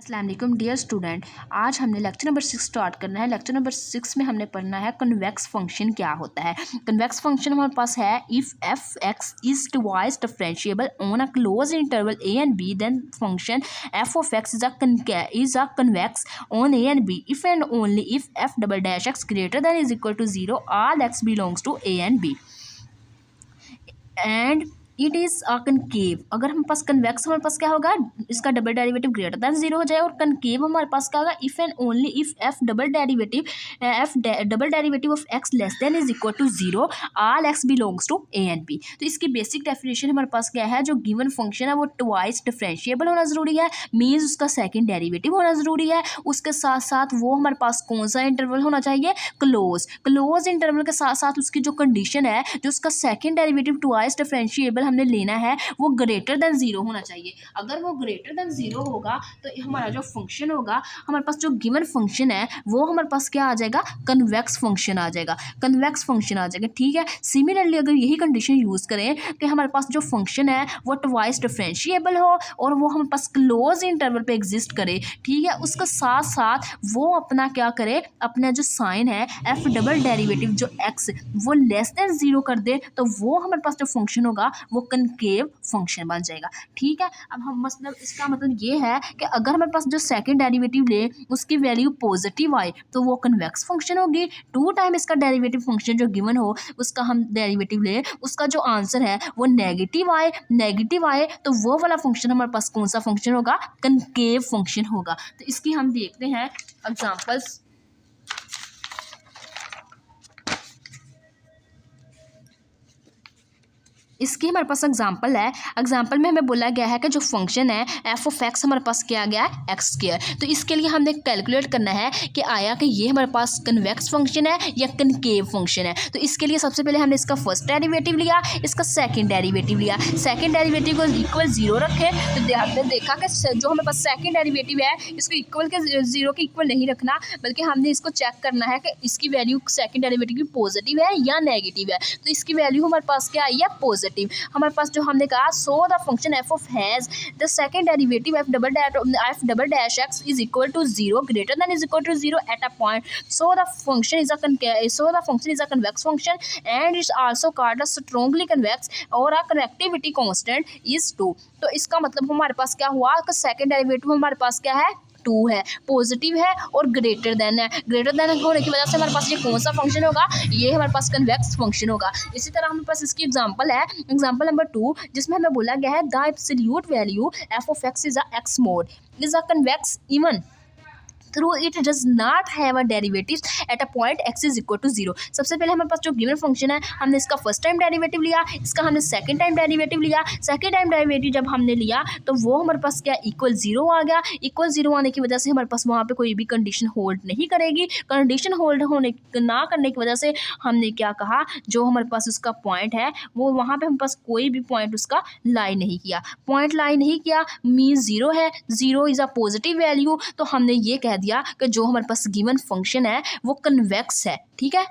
अस्सलाम वालेकुम dear student. आज हमने लेक्चर नंबर 6 स्टार्ट करना है। लेक्चर नंबर 6 में हमने पढ़ना है कन्वेक्स फंक्शन क्या होता है। कन्वेक्स फंक्शन हमारे पास है if f x is twice differentiable on a close interval a and b then function f of x is a convex on a and b if and only if f double dash x greater than is equal to 0 all x belongs to a and b and it is a concave. अगर हमारे पास convex हमारे पास क्या होगा, इसका double derivative greater than 0 हो जाए। और कनकेव हमारे पास क्या होगा, if and only if f double derivative of x less than is equal to 0 all x belongs to a and b. तो इसकी बेसिक डेफिनेशन हमारे पास क्या है, जो गिवन फंक्शन है वो ट्वाइस डिफरेंशिएबल होना ज़रूरी है, मीन्स उसका सेकेंड डेरिवेटिव होना ज़रूरी है। उसके साथ साथ वो हमारे पास कौन सा इंटरवल होना चाहिए, क्लोज इंटरवल के साथ साथ उसकी जो कंडीशन है, जो उसका सेकेंड डेरिवेटिव ट्वाइस डिफरेंशिएबल हमने लेना है वो ग्रेटर देन 0 होना चाहिए। अगर वो ग्रेटर देन 0 होगा तो हमारा जो फंक्शन होगा, हमारे पास जो गिवन फंक्शन है वो हमारे पास क्या आ जाएगा, कन्वेक्स फंक्शन आ जाएगा, कन्वेक्स फंक्शन आ जाएगा। ठीक है। सिमिलरली अगर यही कंडीशन यूज़ करें कि हमारे पास जो फंक्शन है वो ट्वाइस डिफरेंशिएबल हो और वो हमारे पास क्लोज इंटरवल पे एग्जिस्ट करे, ठीक है, उसके साथ साथ वो अपना क्या करे, अपना जो साइन है एफ डबल डेरिवेटिव जो एक्स वो लेस देन 0 कर दे, तो वो हमारे पास जो फंक्शन होगा वो कनकेव फंक्शन बन जाएगा। ठीक है। अब हम मतलब इसका मतलब ये है कि अगर हमारे पास जो सेकंड डेरिवेटिव ले उसकी वैल्यू पॉजिटिव आए तो वो कन्वेक्स फंक्शन होगी। 2 टाइम इसका डेरिवेटिव फंक्शन जो गिवन हो उसका हम डेरिवेटिव ले, उसका जो आंसर है वो नेगेटिव आए तो वो वाला फंक्शन हमारे पास कौन सा फंक्शन होगा, कनकेव फंक्शन होगा। तो इसकी हम देखते हैं एग्जांपल्स। इसकी हमारे पास एग्जाम्पल है। एग्जाम्पल में हमें बोला गया है कि जो फंक्शन है एफ ऑफ एक्स हमारे पास क्या आ गया है, एक्स स्क्वायर। तो इसके लिए हमने कैलकुलेट करना है कि आया कि ये हमारे पास कन्वेक्स फंक्शन है या कनकेव फंक्शन है। तो इसके लिए सबसे पहले हमने इसका फर्स्ट डेरिवेटिव लिया, इसका सेकंड डेरिवेटिव लिया। सेकंड डेरिवेटिव को इक्वल 0 रखे तो हमने देखा कि जो हमारे पास सेकंड डेरिवेटिव है इसको इक्वल के 0 के इक्वल नहीं रखना, बल्कि हमने इसको चेक करना है कि इसकी वैल्यू सेकंड डेरिवेटिव की पॉजिटिव है या नेगेटिव है। तो इसकी वैल्यू हमारे पास क्या आई है, पॉजिटिव। हमारे पास जो हमने कहा so the function f of has the second derivative f double dash x is equal to 0 greater than is equal to 0 at a point so the function is a convex function and is also called a strongly convex और a कन्वेक्टिविटी constant is 2। तो इसका मतलब हमारे पास क्या हुआ कि second derivative हमारे पास क्या है, 2 है, पॉजिटिव है और ग्रेटर देन है। ग्रेटर देन होने की वजह से हमारे पास ये कौन सा फंक्शन होगा, ये हमारे पास कन्वेक्स फंक्शन होगा। इसी तरह हमारे पास इसकी एग्जांपल है, एग्जांपल नंबर 2, जिसमें हमें बोला गया है the absolute value f of x is a x mod is a convex even through it does not have a derivative at a point x is equal to 0। सबसे पहले हमारे पास जो गिवन फंक्शन है हमने इसका फर्स्ट टाइम डेरिवेटिव लिया, इसका हमने सेकंड टाइम डेरिवेटिव लिया। सेकंड टाइम डेरिवेटिव जब हमने लिया तो वो हमारे पास क्या इक्वल 0 आ गया। इक्वल 0 आने की वजह से हमारे पास वहाँ पे कोई भी कंडीशन होल्ड नहीं करेगी। कंडीशन होल्ड होने ना करने की वजह से हमने क्या कहा, जो हमारे पास उसका पॉइंट है वो वहाँ पे हमारे पास कोई भी पॉइंट उसका लाई नहीं किया, पॉइंट लाई नहीं किया मीन्स 0 है, 0 इज़ अ पॉजिटिव वैल्यू। तो हमने ये कह दिया कि जो हमारे पास गिवन फंक्शन है वो कन्वेक्स है। ठीक है,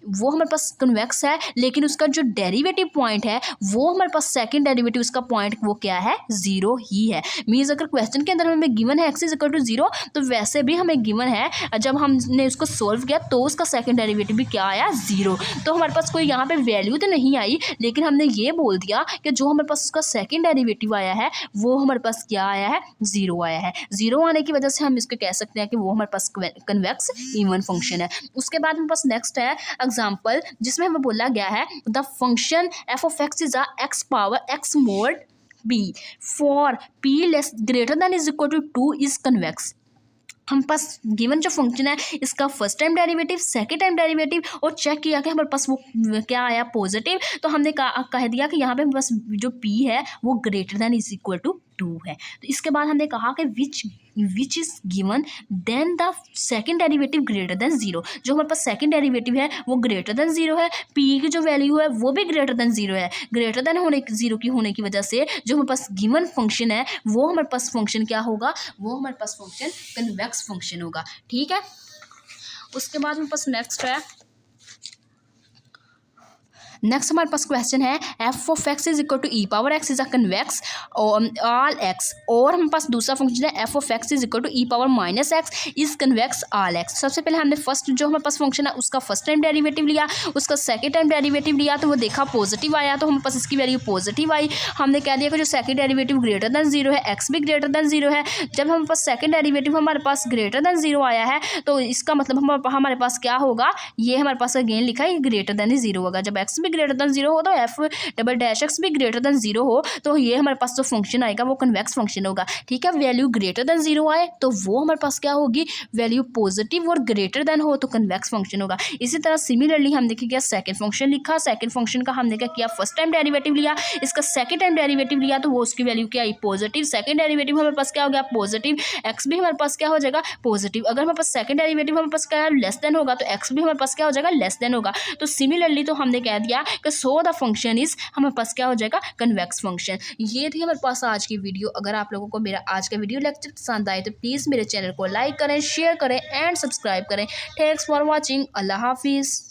वो हमारे पास कन्वेक्स है, लेकिन उसका जो डेरिवेटिव पॉइंट है वो हमारे पास सेकंड डेरिवेटिव उसका पॉइंट वो क्या है, 0 ही है। मीन्स अगर क्वेश्चन के अंदर हमें गिवन है एक्स इज इक्वल टू 0 तो वैसे भी हमें गिवन है जब हमने उसको सोल्व किया तो उसका सेकंड डेरिवेटिव भी क्या आया, 0। तो हमारे पास कोई यहाँ पे वैल्यू तो नहीं आई, लेकिन हमने ये बोल दिया कि जो हमारे पास उसका सेकंड डेरिवेटिव आया है वो हमारे पास क्या आया है, 0 आया है। 0 आने की वजह से हम इसको कह सकते हैं कि वो हमारे पास कन्वेक्स इवन फंक्शन है। उसके बाद हमारे पास नेक्स्ट है एग्जाम्पल, जिसमें हमें बोला गया है the function f of x is a x power x mod b for p less greater than is equal to 2 is convex. हम पास गिवन जो फंक्शन है इसका first time derivative, second time derivative और चेक किया कि हमारे पास वो क्या आया, पॉजिटिव। तो हमने कह दिया कि यहाँ पे हमारे पास जो p है वो greater than is equal to 2 है। तो इसके बाद हमने कहा कि which is given then the second derivative greater than 0। जो हमारे पास सेकेंड डेरिवेटिव है वो ग्रेटर देन 0 है, p की जो वैल्यू है वो भी ग्रेटर देन 0 है। ग्रेटर देन 0 की होने की वजह से जो हमारे पास गिवन फंक्शन है वो हमारे पास फंक्शन क्या होगा, वो हमारे पास फंक्शन कन्वेक्स फंक्शन होगा। ठीक है। उसके बाद हमारे पास नेक्स्ट है नेक्स्ट हमारे पास क्वेश्चन है f of x is equal to e power x is a convex all x, और हमारे पास दूसरा फंक्शन है f of x is equal to e power minus x is convex all x. सबसे पहले हमने फर्स्ट जो हमारे पास फंक्शन है उसका फर्स्ट टाइम डेरिवेटिव लिया, उसका सेकंड टाइम डेरिवेटिव लिया तो वो देखा पॉजिटिव आया, तो हमारे पास इसकी वैल्यू पॉजिटिव आई। हमने कह दिया कि जो second derivative greater than zero है, एक्स भी ग्रेटर देन जीरो है। जब हमारे पास सेकंड डेरिवेटिव हमारे पास ग्रेटर देन जीरो आया है तो इसका मतलब हमारे पास क्या होगा, ये हमारे पास अगेन लिखा है ग्रेटर देन जीरो होगा। जब एक्स भी ग्रेटर देन जीरो हो तो एफ डबल डैश एक्स भी ग्रेटर देन जीरो हो तो ये हमारे पास जो फंक्शन आएगा वो कन्वेक्स फंक्शन होगा। ठीक है, वैल्यू ग्रेटर देन जीरो आए तो वो हमारे पास क्या होगी, वैल्यू पॉजिटिव और ग्रेटर देन हो तो कन्वेक्स फंक्शन होगा। इसी तरह सिमिलरली हमने क्या किया, सेकंड फंक्शन लिखा, सेकंड फंक्शन का हमने क्या किया, फर्स्ट टाइम डेरिवेटिव लिया, इसका सेकंड टाइम डेरिवेटिव लिया तो वो उसकी वैल्यू क्या आई, पॉजिटिव। सेकंड डेरिवेटिव हमारे पास क्या हो गया, पॉजिटिव। एक्स भी हमारे पास क्या हो जाएगा, पॉजिटिव। अगर हमारे पास सेकंड डेरिवेटिव हमारे पास क्या है, लेस देन होगा तो एक्स भी हमारे पास क्या हो जाएगा, लेस देन होगा। तो सिमिलरली तो हमने कह दिया कि सो द फंक्शन इज हमारे पास क्या हो जाएगा, कन्वेक्स फंक्शन। ये थी हमारे पास आज की वीडियो। अगर आप लोगों को मेरा आज का वीडियो लेक्चर पसंद आए तो प्लीज़ मेरे चैनल को लाइक करें, शेयर करें एंड सब्सक्राइब करें। Thanks for watching. अल्लाह हाफिज़।